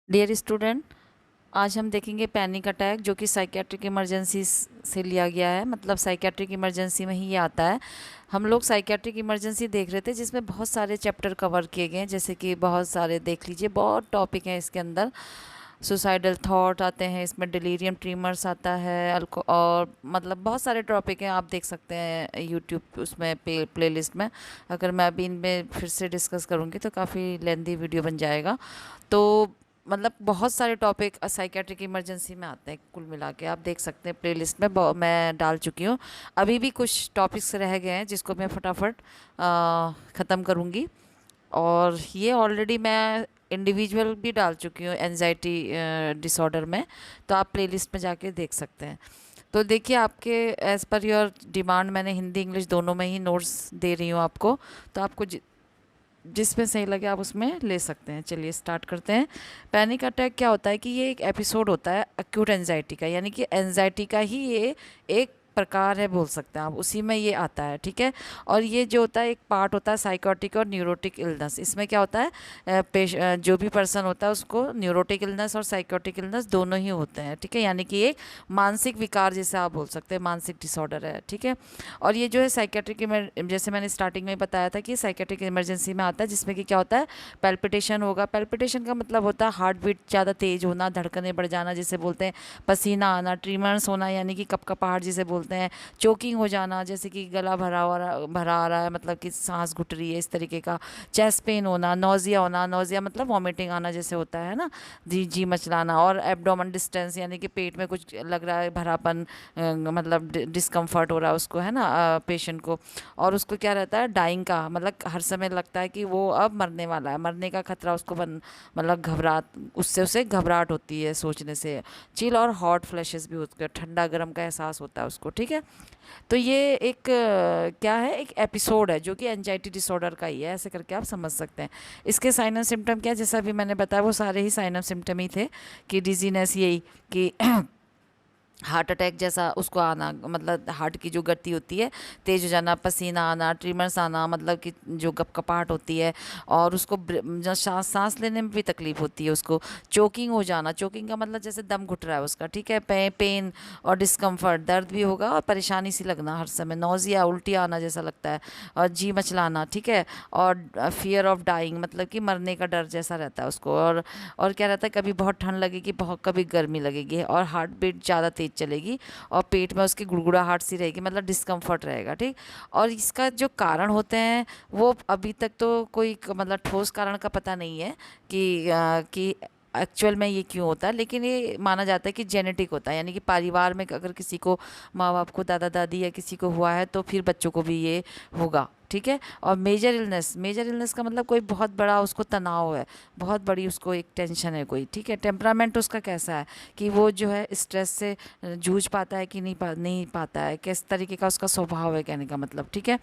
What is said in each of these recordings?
Dear student, आज हम देखेंगे पैनिक अटैक जो कि साइकेट्रिक इमरजेंसी से लिया गया है। मतलब साइकेट्रिक इमरजेंसी में ही ये आता है। हम लोग साइकेट्रिक इमरजेंसी देख रहे थे जिसमें बहुत सारे चैप्टर कवर किए गए हैं, जैसे कि बहुत सारे देख लीजिए, बहुत टॉपिक हैं इसके अंदर। सुसाइडल थॉट आते हैं इसमें, डिलीरियम ट्रीमर्स आता है, अल्को और मतलब बहुत सारे टॉपिक हैं, आप देख सकते हैं यूट्यूब उसमें प्लेलिस्ट में। अगर मैं अभी इनमें फिर से डिस्कस करूँगी तो काफ़ी लेंदी वीडियो बन जाएगा। तो मतलब बहुत सारे टॉपिक साइकेट्रिक इमरजेंसी में आते हैं, कुल मिला के आप देख सकते हैं प्लेलिस्ट में मैं डाल चुकी हूँ। अभी भी कुछ टॉपिक्स रह गए हैं जिसको मैं फटाफट ख़त्म करूँगी। और ये ऑलरेडी मैं इंडिविजुअल भी डाल चुकी हूँ एनजाइटी डिसऑर्डर में, तो आप प्लेलिस्ट में जाके देख सकते हैं। तो देखिए, आपके एज़ पर योर डिमांड मैंने हिंदी इंग्लिश दोनों में ही नोट्स दे रही हूँ आपको, तो आपको जिसमें सही लगे आप उसमें ले सकते हैं। चलिए स्टार्ट करते हैं। पैनिक अटैक क्या होता है कि ये एक एपिसोड होता है एक्यूट एंजाइटी का, यानी कि एंजाइटी का ही ये एक प्रकार है, बोल सकते हैं आप, उसी में ये आता है। ठीक है। और ये जो होता है एक पार्ट होता है साइकोटिक और न्यूरोटिक इलनेस। इसमें क्या होता है, जो भी पर्सन होता है उसको न्यूरोटिक इलनेस और साइकोटिक इलनेस दोनों ही होते हैं। ठीक है। यानी कि एक मानसिक विकार जैसे आप बोल सकते हैं, मानसिक डिसऑर्डर है। ठीक है। और ये जो है साइकेट्रिक, जैसे मैंने स्टार्टिंग में बताया था कि साइकेट्रिक इमरजेंसी में आता है, जिसमें कि क्या होता है, पैल्पिटेशन होगा। पैल्पिटेशन का मतलब होता है हार्ट बीट ज़्यादा तेज होना, धड़कनें बढ़ जाना जिसे बोलते हैं, पसीना आना, ट्रीमर्स होना यानी कि कपकपाहट जिसे बोलते हैं, चोकिंग हो जाना जैसे कि गला भरा आ रहा है, मतलब कि सांस घुट रही है, इस तरीके का। चेस्ट पेन होना, नोजिया होना, नोजिया मतलब वॉमिटिंग आना जैसे होता है ना, जी जी मचलाना। और एब्डोमन डिस्टेंस यानी कि पेट में कुछ लग रहा है, भरापन, मतलब डिस्कम्फर्ट हो रहा है उसको, है ना, पेशेंट को। और उसको क्या रहता है, डाइंग का मतलब हर समय लगता है कि वो अब मरने वाला है, मरने का खतरा उसको मतलब उससे उसे घबराहट होती है सोचने से। चिल और हॉट फ्लैशेस भी होते हैं, ठंडा गर्म का एहसास होता है उसको। ठीक है। तो ये एक क्या है, एक एपिसोड है जो कि एंजाइटी डिसऑर्डर का ही है, ऐसे करके आप समझ सकते हैं। इसके साइन एंड सिम्टम क्या है, जैसा अभी मैंने बताया वो सारे ही साइन एंड सिम्टम ही थे कि डिजीनेस, यही कि हार्ट अटैक जैसा उसको आना, मतलब हार्ट की जो गति होती है तेज हो जाना, पसीना आना, ट्रीमर्स आना, मतलब कि जो कपकपाहट होती है, और उसको जो सांस लेने में भी तकलीफ होती है उसको। चोकिंग हो जाना, चोकिंग का मतलब जैसे दम घुट रहा है उसका। ठीक है। पेन और डिस्कम्फर्ट, दर्द भी होगा और परेशानी सी लगना हर समय, नौजिया उल्टी आना जैसा लगता है, और जी मचलाना। ठीक है। और फियर ऑफ डाइंग मतलब कि मरने का डर जैसा रहता है उसको। और क्या रहता है, कभी बहुत ठंड लगेगी, बहुत कभी गर्मी लगेगी, और हार्ट बीट ज़्यादा तेज चलेगी, और पेट में उसकी गुड़गुड़ाहट सी रहेगी, मतलब डिस्कम्फर्ट रहेगा। ठीक। और इसका जो कारण होते हैं वो अभी तक तो कोई मतलब ठोस कारण का पता नहीं है कि एक्चुअल में ये क्यों होता है, लेकिन ये माना जाता है कि जेनेटिक होता है, यानी कि परिवार में अगर किसी को, माँ बाप को, दादा दादी या किसी को हुआ है तो फिर बच्चों को भी ये होगा। ठीक है। और मेजर इलनेस, मेजर इलनेस का मतलब कोई बहुत बड़ा उसको तनाव है, बहुत बड़ी उसको एक टेंशन है कोई। ठीक है। टेम्परामेंट उसका कैसा है कि वो जो है स्ट्रेस से जूझ पाता है कि नहीं पाता है, किस तरीके का उसका स्वभाव है, कहने का मतलब। ठीक है।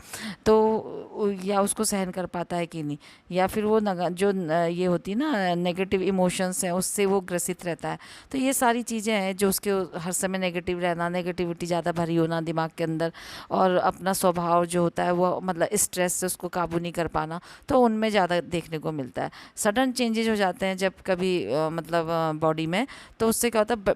तो या उसको सहन कर पाता है कि नहीं, या फिर वो ये होती है ना नेगेटिव इमोशंस हैं उससे वो ग्रसित रहता है। तो ये सारी चीज़ें हैं जो उसके हर समय नेगेटिव रहना, नेगेटिविटी ज़्यादा भरी होना दिमाग के अंदर, और अपना स्वभाव जो होता है वो मतलब स्ट्रेस से उसको काबू नहीं कर पाना, तो उनमें ज़्यादा देखने को मिलता है। सडन चेंजेज हो जाते हैं जब कभी मतलब बॉडी में, तो उससे क्या होता है,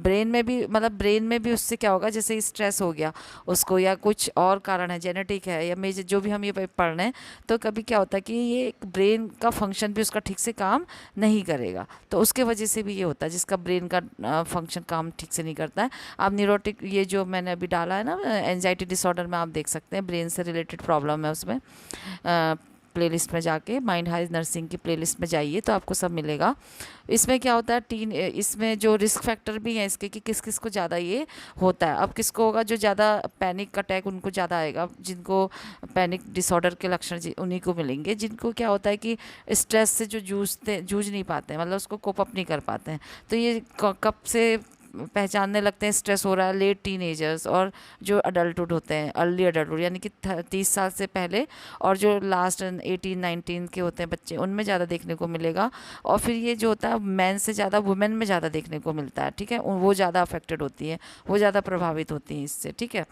ब्रेन में भी, मतलब ब्रेन में भी उससे क्या होगा, जैसे स्ट्रेस हो गया उसको, या कुछ और कारण है, जेनेटिक है या मेजर, जो भी हम ये पढ़ रहे हैं, तो कभी क्या होता है कि ये ब्रेन का फंक्शन भी उसका ठीक से काम नहीं करेगा, तो उसके वजह से भी ये होता है, जिसका ब्रेन का फंक्शन काम ठीक से नहीं करता है। आप न्यूरोटिक, ये जो मैंने अभी डाला है ना एंजाइटी डिसऑर्डर में, आप देख सकते हैं ब्रेन से रिलेटेड प्रॉब्लम है उसमें। प्लेलिस्ट में जाके माइंड हाइज नर्सिंग की प्लेलिस्ट में जाइए तो आपको सब मिलेगा। इसमें क्या होता है, इसमें जो रिस्क फैक्टर भी हैं इसके कि किस किस को ज़्यादा ये होता है। अब किसको होगा, जो ज़्यादा पैनिक अटैक उनको ज़्यादा आएगा, जिनको पैनिक डिसऑर्डर के लक्षण उन्हीं को मिलेंगे, जिनको क्या होता है कि स्ट्रेस से जो जूझ नहीं पाते हैं, मतलब उसको कोप अप नहीं कर पाते हैं। तो ये कब से पहचानने लगते हैं स्ट्रेस हो रहा है, लेट टीनेजर्स और जो अडल्टुड होते हैं, अर्ली अडल्टुड यानी कि 30 साल से पहले, और जो लास्ट 18-19 के होते हैं बच्चे, उनमें ज़्यादा देखने को मिलेगा। और फिर ये जो होता है मैन से ज़्यादा वुमेन में ज़्यादा देखने को मिलता है। ठीक है। वो ज़्यादा अफेक्टेड होती है, वो ज़्यादा प्रभावित होती हैं इससे। ठीक है।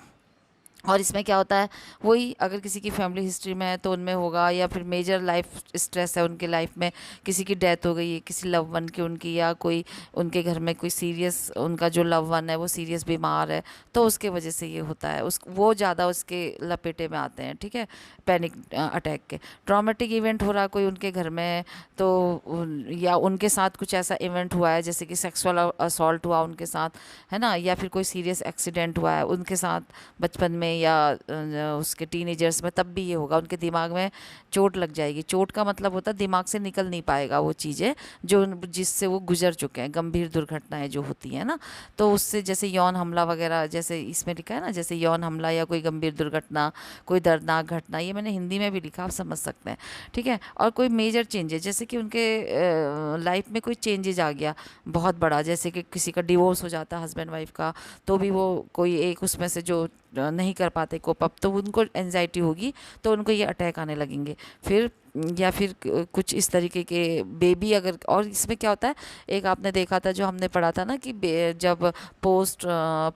और इसमें क्या होता है, वही अगर किसी की फैमिली हिस्ट्री में है तो उनमें होगा, या फिर मेजर लाइफ स्ट्रेस है उनके लाइफ में, किसी की डेथ हो गई है किसी लव वन की उनकी, या कोई उनके घर में कोई सीरियस उनका जो लव वन है वो सीरियस बीमार है, तो उसके वजह से ये होता है, उस वो ज़्यादा उसके लपेटे में आते हैं, ठीक है, पैनिक अटैक के। ट्रॉमेटिक इवेंट हो रहा कोई उनके घर में, तो या उनके साथ कुछ ऐसा इवेंट हुआ है जैसे कि सेक्सुअल असॉल्ट हुआ उनके साथ, है ना, या फिर कोई सीरियस एक्सीडेंट हुआ है उनके साथ बचपन में, या उसके टीनेजर्स में, तब भी ये होगा, उनके दिमाग में चोट लग जाएगी। चोट का मतलब होता है दिमाग से निकल नहीं पाएगा वो चीज़ें जो जिससे वो गुजर चुके हैं, गंभीर दुर्घटनाएं जो होती हैं ना, तो उससे जैसे यौन हमला वगैरह, जैसे इसमें लिखा है ना, जैसे यौन हमला या कोई गंभीर दुर्घटना, कोई दर्दनाक घटना, ये मैंने हिंदी में भी लिखा, आप समझ सकते हैं, ठीक है। और कोई मेजर चेंजेस, जैसे कि उनके लाइफ में कोई चेंजेस आ गया बहुत बड़ा, जैसे कि किसी का डिवोर्स हो जाता है हस्बैंड वाइफ का, तो भी वो कोई एक उसमें से जो नहीं कर पाते कोप अप, तो उनको एनजाइटी होगी, तो उनको ये अटैक आने लगेंगे। फिर या फिर कुछ इस तरीके के बेबी अगर, और इसमें क्या होता है, एक आपने देखा था जो हमने पढ़ा था ना कि जब पोस्ट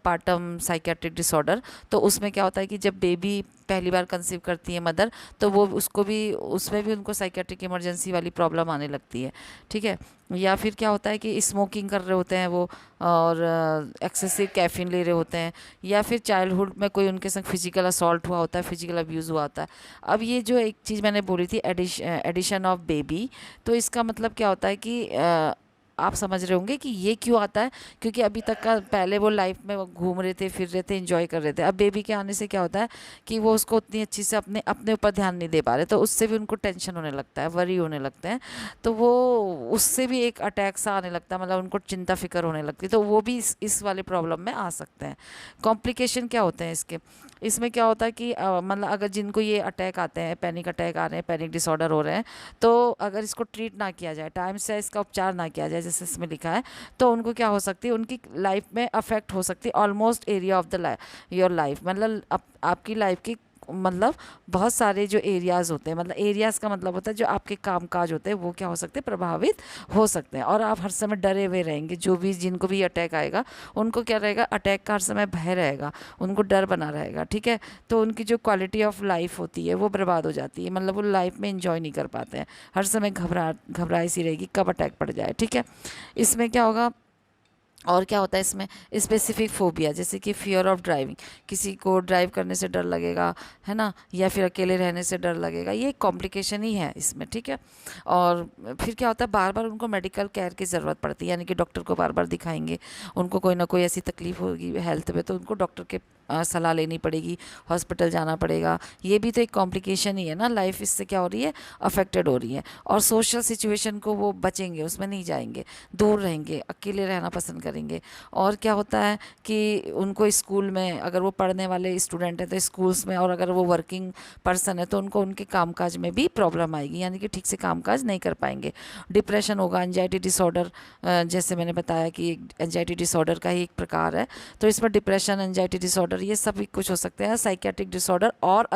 पार्टम साइकेट्रिक डिसऑर्डर, तो उसमें क्या होता है कि जब बेबी पहली बार कंसीव करती है मदर, तो वो उसको भी, उसमें भी उनको साइकेट्रिक इमरजेंसी वाली प्रॉब्लम आने लगती है, ठीक है। या फिर क्या होता है कि स्मोकिंग कर रहे होते हैं वो, और एक्सेसिव कैफीन ले रहे होते हैं, या फिर चाइल्डहुड में कोई उनके संग फिजिकल असॉल्ट हुआ होता है, फिजिकल अब्यूज़ हुआ होता है। अब ये जो एक चीज़ मैंने बोली थी एडिशन ऑफ बेबी, तो इसका मतलब क्या होता है कि आप समझ रहे होंगे कि ये क्यों आता है, क्योंकि अभी तक का पहले वो लाइफ में वो घूम रहे थे, फिर रहे थे, एंजॉय कर रहे थे। अब बेबी के आने से क्या होता है कि वो उसको उतनी अच्छी से अपने अपने ऊपर ध्यान नहीं दे पा रहे, तो उससे भी उनको टेंशन होने लगता है, वरी होने लगते हैं, तो वो उससे भी एक अटैक सा आने लगता है, मतलब उनको चिंता फिक्र होने लगती है, तो वो भी इस वाले प्रॉब्लम में आ सकते हैं। कॉम्प्लिकेशन क्या होते हैं इसके, इसमें क्या होता है कि मतलब अगर जिनको ये अटैक आते हैं, पैनिक अटैक आ रहे हैं, पैनिक डिसऑर्डर हो रहे हैं, तो अगर इसको ट्रीट ना किया जाए, टाइम से इसका उपचार ना किया जाए जैसे इसमें लिखा है, तो उनको क्या हो सकती है, उनकी लाइफ में अफेक्ट हो सकती है almost area of the your life, मतलब आपकी लाइफ की, मतलब बहुत सारे जो एरियाज़ होते हैं, मतलब एरियाज़ का मतलब होता है जो आपके कामकाज होते हैं, वो क्या हो सकते हैं, प्रभावित हो सकते हैं, और आप हर समय डरे हुए रहेंगे। जो भी जिनको भी अटैक आएगा उनको क्या रहेगा, अटैक का हर समय भय रहेगा, उनको डर बना रहेगा, ठीक है। तो उनकी जो क्वालिटी ऑफ लाइफ होती है वो बर्बाद हो जाती है, मतलब वो लाइफ में इंजॉय नहीं कर पाते हैं, हर समय घबराई सी रहेगी कब अटैक पड़ जाए, ठीक है। इसमें क्या होगा, और क्या होता है इसमें, स्पेसिफिक फोबिया, जैसे कि फियर ऑफ ड्राइविंग, किसी को ड्राइव करने से डर लगेगा, है ना, या फिर अकेले रहने से डर लगेगा, ये कॉम्प्लिकेशन ही है इसमें, ठीक है। और फिर क्या होता है, बार बार उनको मेडिकल केयर की ज़रूरत पड़ती है, यानी कि डॉक्टर को बार बार दिखाएंगे, उनको कोई ना कोई ऐसी तकलीफ होगी हेल्थ में, तो उनको डॉक्टर के सलाह लेनी पड़ेगी, हॉस्पिटल जाना पड़ेगा, ये भी तो एक कॉम्प्लिकेशन ही है ना, लाइफ इससे क्या हो रही है, अफेक्टेड हो रही है। और सोशल सिचुएशन को वो बचेंगे, उसमें नहीं जाएंगे, दूर रहेंगे, अकेले रहना पसंद करेंगे। और क्या होता है कि उनको स्कूल में, अगर वो पढ़ने वाले स्टूडेंट हैं तो स्कूल्स में, और अगर वो वर्किंग पर्सन है तो उनको उनके कामकाज में भी प्रॉब्लम आएगी, यानी कि ठीक से कामकाज नहीं कर पाएंगे। डिप्रेशन होगा, एंजाइटी डिसऑर्डर, जैसे मैंने बताया कि एंजाइटी डिसऑर्डर का ही एक प्रकार है, तो इसमें डिप्रेशन, एंजाइटी डिसऑर्डर, ये सभी कुछ हो सकते हैं। साइकेट्रिक डिसऑर्डर और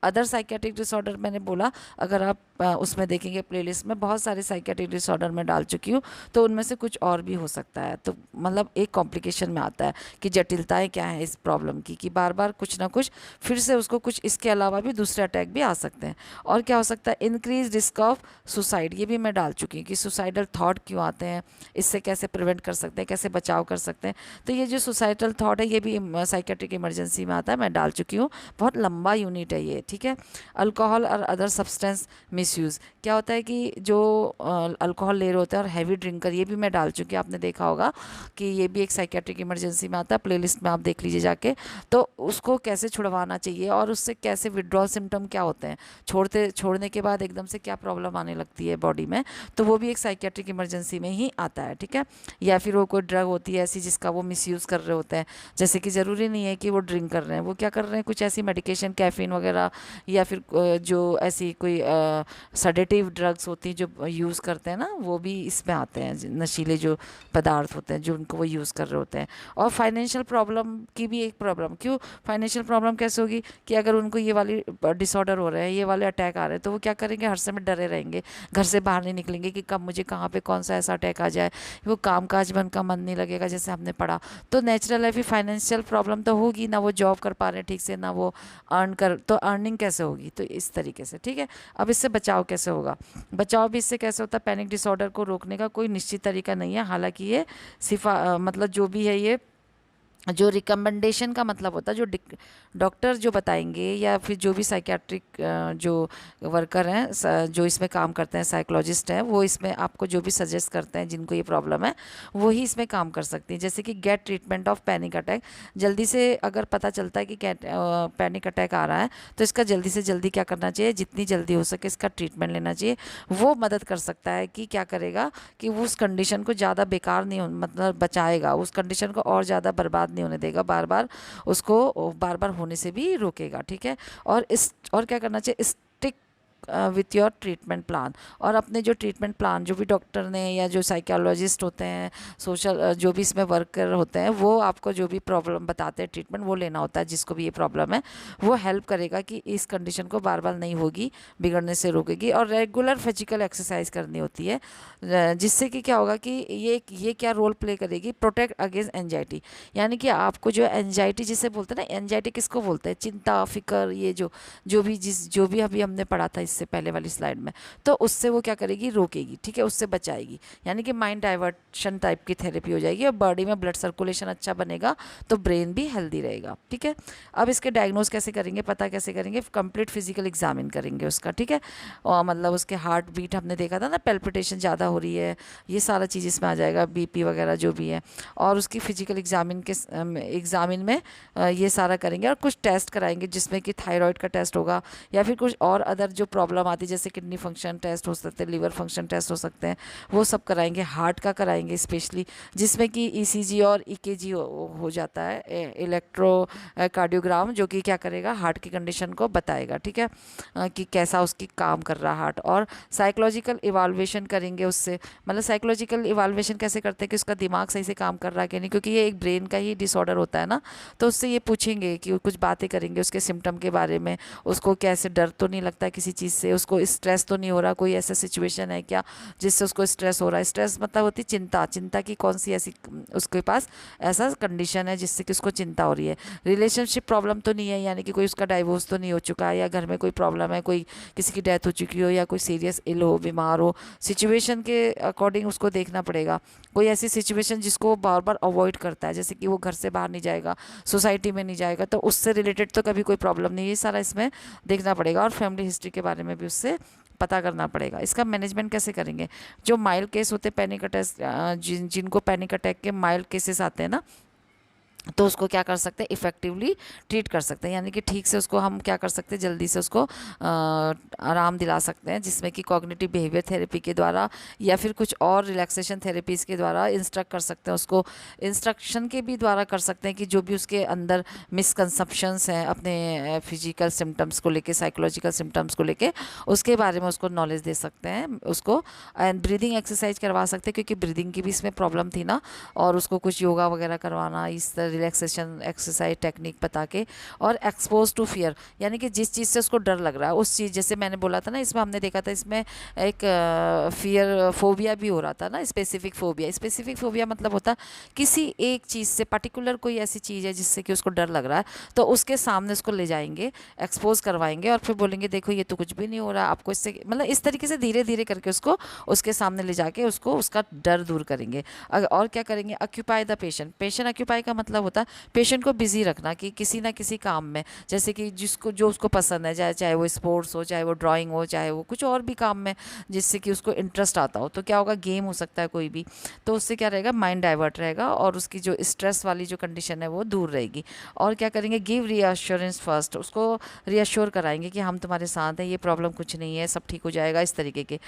अदर साइकेट्रिक डिसऑर्डर मैंने बोला, अगर आप उसमें देखेंगे प्लेलिस्ट में बहुत सारे साइकेट्रिक डिसऑर्डर मैं डाल चुकी हूँ, तो उनमें से कुछ और भी हो सकता है। तो मतलब एक कॉम्प्लिकेशन में आता है कि जटिलताएं क्या हैं इस प्रॉब्लम की, कि बार बार कुछ ना कुछ फिर से उसको कुछ, इसके अलावा भी दूसरे अटैक भी आ सकते हैं। और क्या हो सकता है, इंक्रीज रिस्क ऑफ सुसाइड, ये भी मैं डाल चुकी हूँ कि सुसाइडल थॉट क्यों आते हैं, इससे कैसे प्रिवेंट कर सकते हैं, कैसे बचाव कर सकते हैं। तो ये जो सुसाइडल थॉट है ये भी साइकेट्रिक इमरजेंसी में आता है, मैं डाल चुकी हूँ, बहुत लंबा यूनिट है ये, ठीक है। अल्कोहल और अदर सब्सटेंस मिसयूज़, क्या होता है कि जो अल्कोहल ले रहे होते हैं और हैवी ड्रिंकर, ये भी मैं डाल चुकी हूँ, आपने देखा होगा कि ये भी एक साइकेट्रिक इमरजेंसी में आता है, प्लेलिस्ट में आप देख लीजिए जाके। तो उसको कैसे छुड़वाना चाहिए और उससे कैसे विड्रॉल सिम्टम क्या होते हैं, छोड़ने के बाद एकदम से क्या प्रॉब्लम आने लगती है बॉडी में, तो वो भी एक साइकेट्रिक इमरजेंसी में ही आता है, ठीक है। या फिर वो कोई ड्रग होती है ऐसी जिसका वो मिसयूज़ कर रहे होते हैं, जैसे कि ज़रूरी नहीं है कि वो ड्रिंक कर रहे हैं, वो क्या कर रहे हैं, कुछ ऐसी मेडिकेशन, कैफीन वगैरह, या फिर जो ऐसी कोई सडेटिव ड्रग्स होती हैं जो यूज़ करते हैं ना, वो भी इसमें आते हैं, नशीले जो पदार्थ होते हैं जो उनको वो यूज़ कर रहे होते हैं। और फाइनेंशियल प्रॉब्लम की भी एक प्रॉब्लम, क्यों फाइनेंशियल प्रॉब्लम कैसे होगी, कि अगर उनको ये वाली डिसऑर्डर हो रहे हैं, ये वाले अटैक आ रहे हैं, तो वो क्या करेंगे, हर समय डरे रहेंगे, घर से बाहर नहीं निकलेंगे कि कब मुझे कहाँ पे कौन सा ऐसा अटैक आ जाए, वो काम काज में उनका मन नहीं लगेगा, जैसे हमने पढ़ा। तो नेचुरल है, फिर फाइनेंशियल प्रॉब्लम तो हो होगी, ना वो जॉब कर पा रहे हैं ठीक से, ना वो तो अर्निंग कैसे होगी। तो इस तरीके से, ठीक है। अब इससे बचाव कैसे होगा? बचाव भी इससे कैसे होता है? पैनिक डिसऑर्डर को रोकने का कोई निश्चित तरीका नहीं है, हालांकि ये मतलब जो भी है, ये जो रिकमेंडेशन का मतलब होता है, जो डॉक्टर जो बताएंगे या फिर जो भी साइकियाट्रिक जो वर्कर हैं, जो इसमें काम करते हैं, साइकोलॉजिस्ट हैं, वो इसमें आपको जो भी सजेस्ट करते हैं जिनको ये प्रॉब्लम है, वही इसमें काम कर सकती हैं। जैसे कि gate treatment of panic attack, जल्दी से अगर पता चलता है कि पैनिक अटैक आ रहा है तो इसका जल्दी से जल्दी क्या करना चाहिए, जितनी जल्दी हो सके इसका ट्रीटमेंट लेना चाहिए। वो मदद कर सकता है कि क्या करेगा कि वो उस कंडीशन को ज़्यादा बेकार नहीं मतलब बचाएगा, उस कंडीशन को और ज़्यादा बर्बाद नहीं होने देगा, बार बार उसको बार बार होने से भी रोकेगा, ठीक है। और क्या करना चाहिए, stick with your treatment plan. और अपने जो ट्रीटमेंट प्लान, जो भी डॉक्टर ने या जो साइकोलॉजिस्ट होते हैं, सोशल जो भी इसमें वर्कर होते हैं, वो आपको जो भी प्रॉब्लम बताते हैं ट्रीटमेंट, वो लेना होता है। जिसको भी ये प्रॉब्लम है वो हेल्प करेगा कि इस कंडीशन को बार बार नहीं होगी, बिगड़ने से रोकेगी। और रेगुलर फिजिकल एक्सरसाइज करनी होती है, जिससे कि क्या होगा कि ये क्या रोल प्ले करेगी, प्रोटेक्ट अगेंस्ट एंजाइटी। यानी कि आपको जो एंजाइटी जिसे बोलते हैं ना, एंजाइटी किसको बोलते हैं, चिंता, फिक्र, ये जो भी अभी हमने पढ़ा था इससे पहले वाली स्लाइड में, तो उससे वो क्या करेगी, रोकेगी, ठीक है, उससे बचाएगी। यानी कि माइंड डाइवर्शन टाइप की थेरेपी हो जाएगी और बॉडी में ब्लड सर्कुलेशन अच्छा बनेगा, तो ब्रेन भी हेल्दी रहेगा, ठीक है। अब इसके डायग्नोज कैसे करेंगे, पता कैसे करेंगे, कंप्लीट फिजिकल एग्जामिन करेंगे उसका, ठीक है। और मतलब उसके हार्ट बीट हमने देखा था ना, पेल्पिटेशन ज़्यादा हो रही है, ये सारा चीज़ इसमें आ जाएगा, बीपी वगैरह जो भी है। और उसकी फिजिकल एग्जामिन में ये सारा करेंगे और कुछ टेस्ट कराएंगे, जिसमें कि थायराइड का टेस्ट होगा या फिर कुछ और अदर जो प्रॉब्लम आती है, जैसे किडनी फंक्शन टेस्ट हो सकते हैं, लिवर फंक्शन टेस्ट हो सकते हैं, वो सब कराएंगे। हार्ट का कराएंगे स्पेशली, जिसमें कि ईसीजी और ईकेजी हो जाता है, इलेक्ट्रो कार्डियोग्राम, जो कि क्या करेगा, हार्ट की कंडीशन को बताएगा, ठीक है, कि कैसा उसकी काम कर रहा हार्ट। और साइकोलॉजिकल इवाल्वेशन करेंगे उससे, मतलब साइकोलॉजिकल इवाल्वेशन कैसे करते हैं कि उसका दिमाग सही से काम कर रहा है कि नहीं, क्योंकि ये एक ब्रेन का ही डिसऑर्डर होता है ना। तो उससे ये पूछेंगे कि कुछ बातें करेंगे उसके सिम्टम के बारे में, उसको कैसे डर तो नहीं लगता है किसी चीज़ से, उसको स्ट्रेस तो नहीं हो रहा, कोई ऐसा सिचुएशन है क्या जिससे उसको स्ट्रेस हो रहा है। स्ट्रेस मतलब होती चिंता, चिंता की कौन सी ऐसी उसके पास ऐसा कंडीशन है जिससे कि उसको चिंता हो रही है। रिलेशनशिप प्रॉब्लम तो नहीं है, यानी कि कोई उसका डाइवोर्स तो नहीं हो चुका है, या घर में कोई प्रॉब्लम है, कोई किसी की डेथ हो चुकी हो, या कोई सीरियस इल हो, बीमार हो। सिचुएशन के अकॉर्डिंग उसको देखना पड़ेगा। कोई ऐसी सिचुएशन जिसको वो बार बार अवॉइड करता है, जैसे कि वो घर से बाहर नहीं जाएगा, सोसाइटी में नहीं जाएगा, तो उससे रिलेटेड तो कभी कोई प्रॉब्लम नहीं है, ये सारा इसमें देखना पड़ेगा। और फैमिली हिस्ट्री के बारे में भी उससे पता करना पड़ेगा। इसका मैनेजमेंट कैसे करेंगे, जो माइल्ड केस होते हैं पैनिक अटैक, जिनको पैनिक अटैक के माइल्ड केसेस आते हैं ना, तो उसको क्या कर सकते हैं, इफ़ेक्टिवली ट्रीट कर सकते हैं। यानी कि ठीक से उसको हम क्या कर सकते हैं, जल्दी से उसको आराम दिला सकते हैं, जिसमें कि कॉग्निटिव बिहेवियर थेरेपी के द्वारा या फिर कुछ और रिलैक्सेशन थेरेपीज़ के द्वारा इंस्ट्रक्ट कर सकते हैं उसको। इंस्ट्रक्शन के भी द्वारा कर सकते हैं कि जो भी उसके अंदर मिसकंसेप्शंस हैं अपने फिजिकल सिम्टम्स को लेके, साइकोलॉजिकल सिम्टम्स को लेके, उसके बारे में उसको नॉलेज दे सकते हैं उसको। एंड ब्रीदिंग एक्सरसाइज करवा सकते हैं, क्योंकि ब्रीदिंग की भी इसमें प्रॉब्लम थी ना, और उसको कुछ योगा वगैरह करवाना, इस रिलैक्सेशन एक्सरसाइज टेक्निक बता के। और एक्सपोज टू फियर, यानी कि जिस चीज़ से उसको डर लग रहा है उस चीज़, जैसे मैंने बोला था ना, इसमें हमने देखा था इसमें एक फियर फोबिया भी हो रहा था ना, स्पेसिफिक फोबिया। स्पेसिफिक फोबिया मतलब होता किसी एक चीज़ से, पर्टिकुलर कोई ऐसी चीज़ है जिससे कि उसको डर लग रहा है, तो उसके सामने उसको ले जाएंगे, एक्सपोज करवाएंगे और फिर बोलेंगे देखो ये तो कुछ भी नहीं हो रहा आपको इससे, मतलब इस तरीके से धीरे धीरे करके उसको उसके सामने ले जाके उसको उसका डर दूर करेंगे। और क्या करेंगे, occupy the patient. Patient occupy का मतलब होता है पेशेंट को बिजी रखना, कि किसी ना किसी काम में, जैसे कि जो उसको पसंद है, चाहे वो स्पोर्ट्स हो, चाहे वो ड्राइंग हो, चाहे वो कुछ और भी काम में जिससे कि उसको इंटरेस्ट आता हो। तो क्या होगा, गेम हो सकता है कोई भी, तो उससे क्या रहेगा, माइंड डाइवर्ट रहेगा और उसकी जो स्ट्रेस वाली जो कंडीशन है वो दूर रहेगी। और क्या करेंगे, गिव रीअश्योरेंस फर्स्ट, उसको रीअश्योर कराएंगे कि हम तुम्हारे साथ हैं, ये प्रॉब्लम कुछ नहीं है, सब ठीक हो जाएगा, इस तरीके के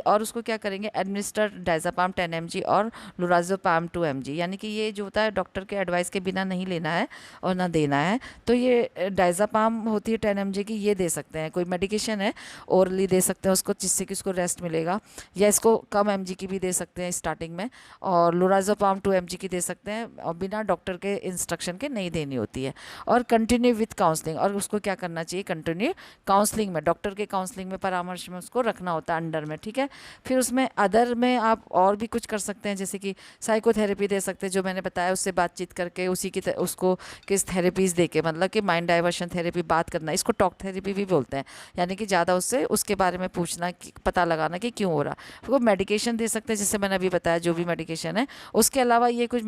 और उसको क्या करेंगे, एडमिनिस्टर डायज़ेपाम 10 mg और लोराज़ेपाम 2 mg। यानी कि ये जो होता है डॉक्टर के एडवाइस के बिना नहीं लेना है और ना देना है। तो ये डायज़ेपाम होती है 10 mg की, ये दे सकते हैं, कोई मेडिकेशन है ओरली दे सकते हैं उसको, जिससे कि उसको रेस्ट मिलेगा, या इसको कम mg की भी दे सकते हैं स्टार्टिंग में, और लोराज़ेपाम 2 mg की दे सकते हैं, और बिना डॉक्टर के इंस्ट्रक्शन के नहीं देनी होती है। और कंटिन्यू विथ काउंसलिंग, और उसको क्या करना चाहिए, कंटिन्यू काउंसलिंग में, डॉक्टर के काउंसलिंग में, परामर्श में उसको रखना होता है अंडर में, ठीक है। फिर उसमें अदर में आप और भी कुछ कर सकते हैं, जैसे कि साइकोथेरेपी दे सकते हैं, जो मैंने बताया, उससे बातचीत करके करके उसी की उसको किस थेरेपीज़ दे के, मतलब कि माइंड डाइवर्शन थेरेपी, बात करना, इसको टॉक थेरेपी भी बोलते हैं। यानी कि ज़्यादा उससे उसके बारे में पूछना, कि पता लगाना कि क्यों हो रहा। वो मेडिकेशन दे सकते हैं, जैसे मैंने अभी बताया जो भी मेडिकेशन है। उसके अलावा ये कुछ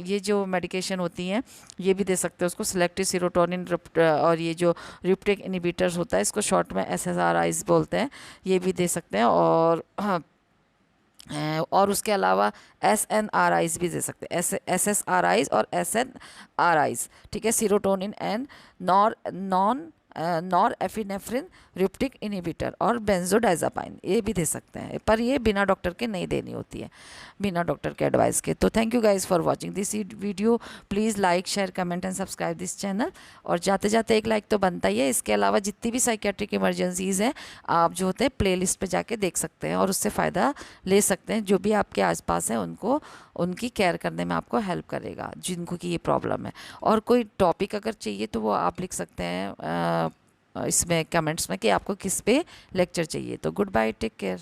ये जो मेडिकेशन होती हैं ये भी दे सकते हैं उसको, सिलेक्टिव सीरोटोनिन और ये जो रिप्टेक इनिबिटर्स होता है, इसको शॉर्ट में SSRIs बोलते हैं, ये भी दे सकते हैं। और उसके अलावा SNRIs भी दे सकते हैं, SSRIs और SNRIs, ठीक है, serotonin and norepinephrine reuptake inhibitor और बेंजोडाइजापाइन, ये भी दे सकते हैं, पर ये बिना डॉक्टर के नहीं देनी होती है, बिना डॉक्टर के एडवाइस के। तो thank you guys for watching this video. Please like, share, comment and subscribe this channel. और जाते जाते एक लाइक तो बनता ही है। इसके अलावा जितनी भी साइकेट्रिक इमरजेंसीज़ हैं, आप जो होते हैं प्लेलिस्ट पे जाके देख सकते हैं और उससे फ़ायदा ले सकते हैं। जो भी आपके आसपास हैं उनको, उनकी केयर करने में आपको हेल्प करेगा, जिनको कि ये प्रॉब्लम है। और कोई टॉपिक अगर चाहिए तो वो आप लिख सकते हैं इसमें कमेंट्स में कि आपको किस पे लेक्चर चाहिए। तो गुड बाय, टेक केयर।